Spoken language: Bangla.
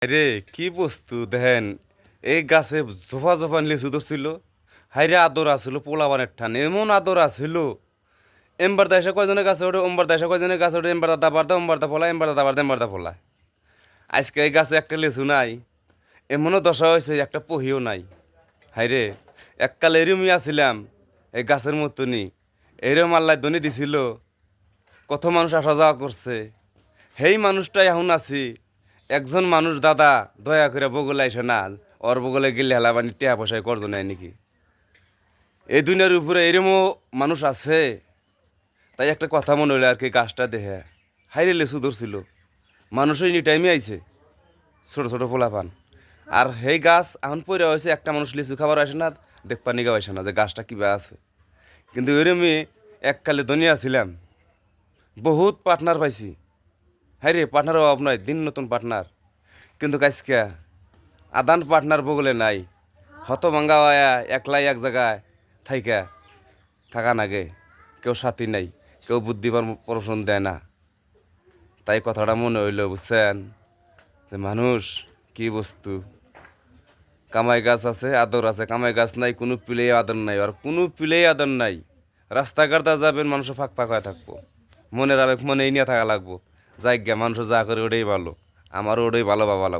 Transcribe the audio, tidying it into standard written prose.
রে কি বস্তু দেখেন এই গাছে জোফা জোফা লিচু ধরছিল হাইরে আদর আসছিল পোলাবানের ঠান এমন আদর আসছিল এমবার দেশে কয়জনের গাছে ওঠে ওমবার দেশে কয়জনের গাছে ওঠে এমবার দাদা বার্দা ওমবার দা ফলা এমবার দাদা বার্দা এমবার দা ফলা আজকে এই গাছে একটা লিচু নাই এমনও দশা হয়েছে একটা পহিও নাই হাইরে এককাল এরমই আসছিলাম এই গাছের মতনই এরম আল্লাহ দনি দিছিল কত মানুষ আসা যাওয়া করছে সেই মানুষটাই এখন আছি একজন মানুষ দাদা দয়া করে বগলে আইসে না ওর বগলে গেলে হেলা বানি টেয়া পয়সায় করতো নাই নাকি এই দুনিয়ার উপরে এরমও মানুষ আছে তাই একটা কথা মনে হইলো আর কি গাছটা দেখে হাইরে লেচু ধরছিল মানুষ এনি টাইমে আইছে ছোট ছোট পোলা পান আর সেই গাছ এখন পড়ে হয়েছে একটা মানুষ লিচু খাবার আসে না দেখবা নিগা আসে না যে গাছটা কিবা আছে কিন্তু এরমই এককালে দুনিয়া ছিলাম বহুত পার্টনার পাইছি হ্যাঁ রে পার্টনার অভাব নয় দিন নতুন পার্টনার কিন্তু কাজকে আদান পার্টনার বগলে নাই হত ভাঙ্গা হয়া একলাই এক জায়গায় থাইকা থাকা নাগে কেউ সাথী নাই কেউ বুদ্ধিমান প্রশ্ন দেয় না তাই কথাটা মনে হইল বুঝছেন যে মানুষ কি বস্তু কামাই গাছ আছে আদর আছে কামাই গাছ নাই কোনো পিলেই আদর নাই আর কোনো পিলেই আদর নাই রাস্তাঘাটে যাবেন মানুষ ফাঁক ফাঁক হয়ে থাকবো মনের আবেগ মনেই নিয়ে থাকা লাগবো যাই গে মানুষ যা করে ওটাই ভালো আমারও ওটাই ভালো ভাবা লাগবে